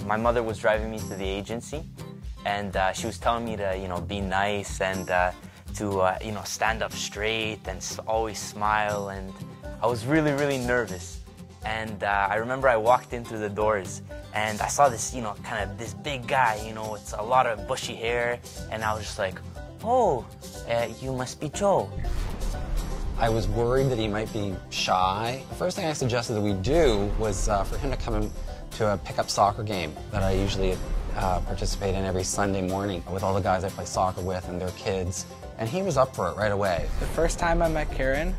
My mother was driving me to the agency, and she was telling me to, be nice and to, stand up straight and always smile. And I was really, really nervous. And I remember I walked in through the doors, and I saw this, kind of this big guy, with a lot of bushy hair, and I was just like, oh, you must be Joe. I was worried that he might be shy. The first thing I suggested that we do was for him to come in to a pickup soccer game that I usually participate in every Sunday morning with all the guys I play soccer with and their kids, and he was up for it right away. The first time I met Karen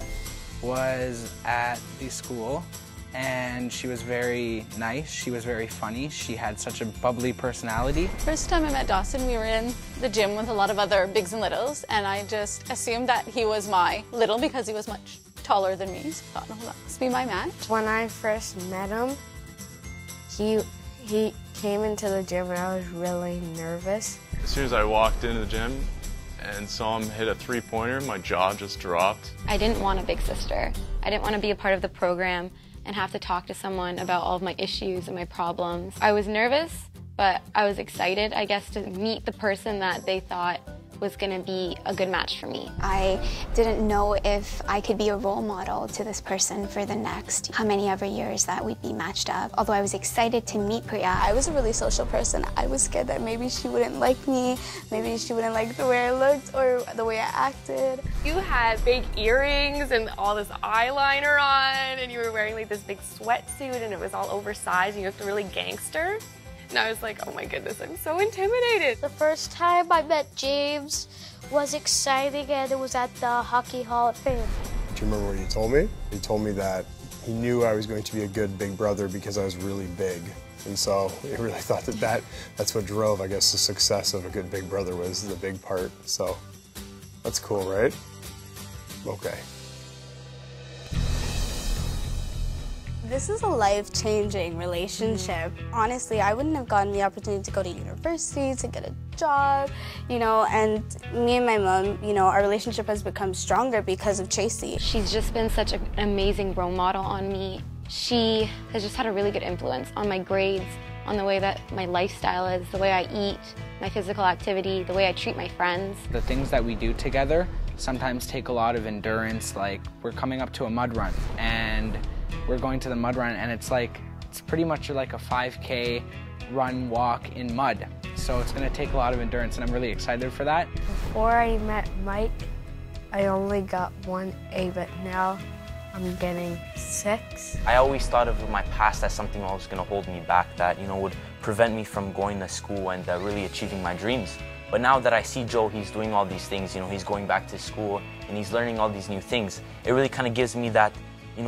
was at the school, and she was very nice, she was very funny, she had such a bubbly personality. First time I met Dawson, we were in the gym with a lot of other bigs and littles, and I just assumed that he was my little because he was much taller than me, so I thought, no, that must be my match. When I first met him, he came into the gym and I was really nervous. As soon as I walked into the gym and saw him hit a three-pointer, my jaw just dropped. I didn't want a big sister. I didn't want to be a part of the program and have to talk to someone about all of my issues and my problems. I was nervous, but I was excited, I guess, to meet the person that they thought was going to be a good match for me. I didn't know if I could be a role model to this person for the next how many ever years that we'd be matched up. Although I was excited to meet Priya. I was a really social person. I was scared that maybe she wouldn't like me, maybe she wouldn't like the way I looked or the way I acted. You had big earrings and all this eyeliner on, and you were wearing like this big sweatsuit and it was all oversized and you looked really gangster. And I was like, oh my goodness, I'm so intimidated. The first time I met James was exciting, and it was at the Hockey Hall of Fame. Do you remember what he told me? He told me that he knew I was going to be a good big brother because I was really big. And so he really thought that's what drove, I guess, the success of a good big brother was the big part. So that's cool, right? Okay. This is a life-changing relationship. Honestly, I wouldn't have gotten the opportunity to go to university, to get a job, and me and my mom, our relationship has become stronger because of Tracy. She's just been such an amazing role model on me. She has just had a really good influence on my grades, on the way that my lifestyle is, the way I eat, my physical activity, the way I treat my friends. The things that we do together sometimes take a lot of endurance, like we're coming up to a mud run, and we're going to the mud run, and it's pretty much like a 5K run, walk in mud. So it's gonna take a lot of endurance, and I'm really excited for that. Before I met Mike, I only got 1 A, but now I'm getting 6. I always thought of my past as something that was going to hold me back, that, would prevent me from going to school and really achieving my dreams. But now that I see Joe, he's doing all these things, he's going back to school and he's learning all these new things. It really kind of gives me that,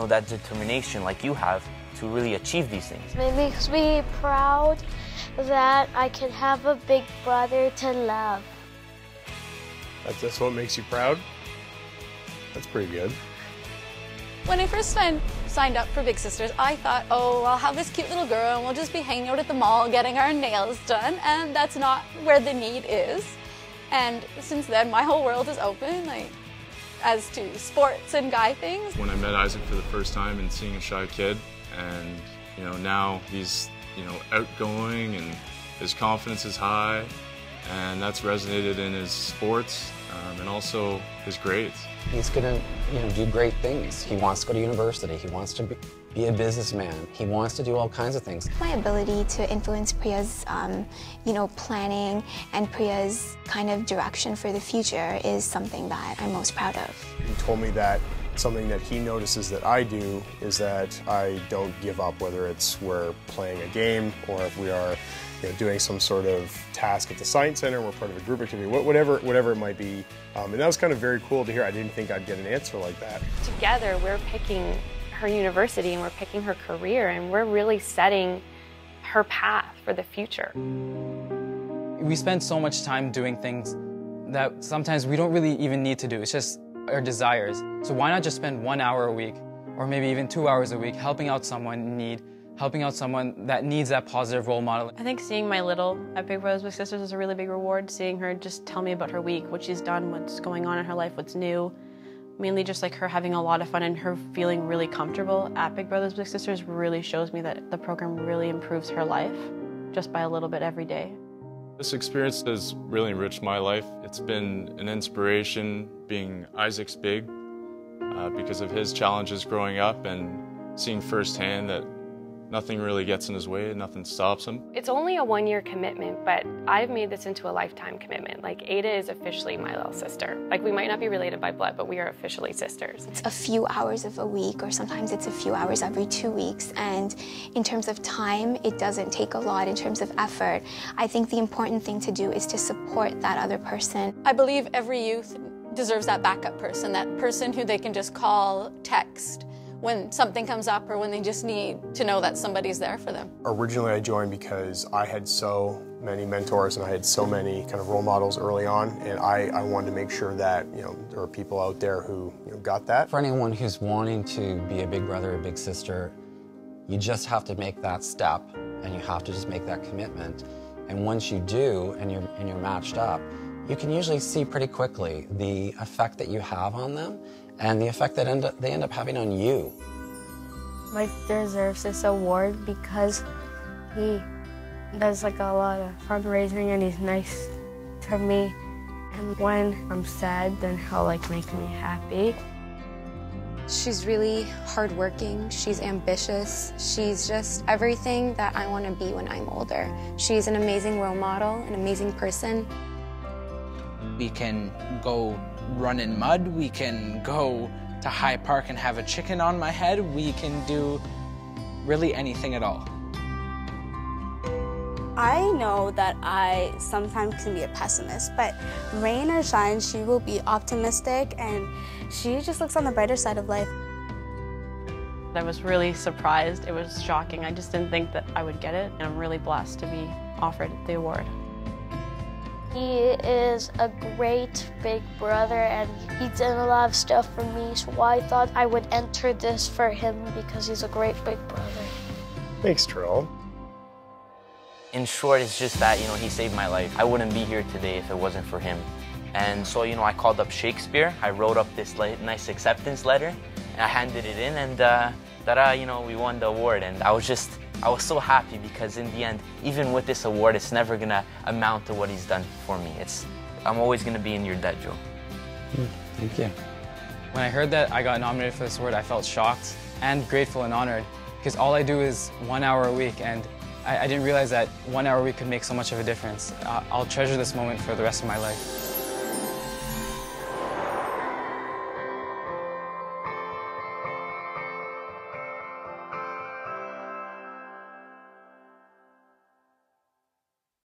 that determination like you have to really achieve these things. It makes me proud that I can have a big brother to love. That's what makes you proud? That's pretty good. When I first signed up for Big Sisters, I thought, oh, I'll have this cute little girl and we'll just be hanging out at the mall getting our nails done, and that's not where the need is. And since then, my whole world is open, as to sports and guy things. When I met Isaac for the first time and seeing a shy kid, and now he's outgoing and his confidence is high, and that's resonated in his sports and also his grades. He's gonna do great things. He wants to go to university. He wants to be a businessman. He wants to do all kinds of things. My ability to influence Priya's, planning and Priya's kind of direction for the future is something that I'm most proud of. He told me that something that he notices that I do is that I don't give up, whether it's we're playing a game or if we are doing some sort of task at the Science Center, we're part of a group activity, whatever it might be. And that was kind of very cool to hear. I didn't think I'd get an answer like that. Together, we're picking her university and we're picking her career, and we're really setting her path for the future. We spend so much time doing things that sometimes we don't really even need to do. It's just our desires. So why not just spend 1 hour a week, or maybe even 2 hours a week, helping out someone in need, helping out someone that needs that positive role model. I think seeing my little at Big Brothers Big Sisters is a really big reward. Seeing her just tell me about her week, what she's done, what's going on in her life, what's new. Mainly just her having a lot of fun and her feeling really comfortable at Big Brothers Big Sisters really shows me that the program really improves her life. just by a little bit every day. This experience has really enriched my life. It's been an inspiration being Isaac's big because of his challenges growing up and seeing firsthand that nothing really gets in his way and nothing stops him. It's only a 1-year commitment, but I've made this into a lifetime commitment. Like, Ada is officially my little sister. Like, we might not be related by blood, but we are officially sisters. It's a few hours of a week, or sometimes it's a few hours every 2 weeks. And in terms of time, it doesn't take a lot. In terms of effort, I think the important thing to do is to support that other person. I believe every youth deserves that backup person, that person who they can just call, text, when something comes up or when they just need to know that somebody's there for them. Originally I joined because I had so many mentors and I had so many kind of role models early on, and I wanted to make sure that there are people out there who got that. For anyone who's wanting to be a big brother or big sister, you just have to make that step and you have to just make that commitment. And once you do and you're matched up, you can usually see pretty quickly the effect that you have on them and the effect that they end up having on you. Mike deserves this award because he does like a lot of fundraising and he's nice to me. And when I'm sad, then he'll like make me happy. She's really hardworking, she's ambitious, she's just everything that I want to be when I'm older. She's an amazing role model, an amazing person. We can go run in mud, we can go to High Park and have a chicken on my head, we can do really anything at all. I know that I sometimes can be a pessimist, but rain or shine, she will be optimistic and she just looks on the brighter side of life. I was really surprised. It was shocking. I just didn't think that I would get it, and I'm really blessed to be offered the award. He is a great big brother and he's done a lot of stuff for me, so I thought I would enter this for him because he's a great big brother. Thanks, Terrell. In short, it's just that, he saved my life. I wouldn't be here today if it wasn't for him. And so, I called up Shakespeare, I wrote up this nice acceptance letter, and I handed it in, and we won the award. And I was so happy because in the end, even with this award, it's never gonna amount to what he's done for me. I'm always gonna be in your debt, Joe. Thank you. When I heard that I got nominated for this award, I felt shocked and grateful and honored because all I do is 1 hour a week, and I didn't realize that 1 hour a week could make so much of a difference. I'll treasure this moment for the rest of my life.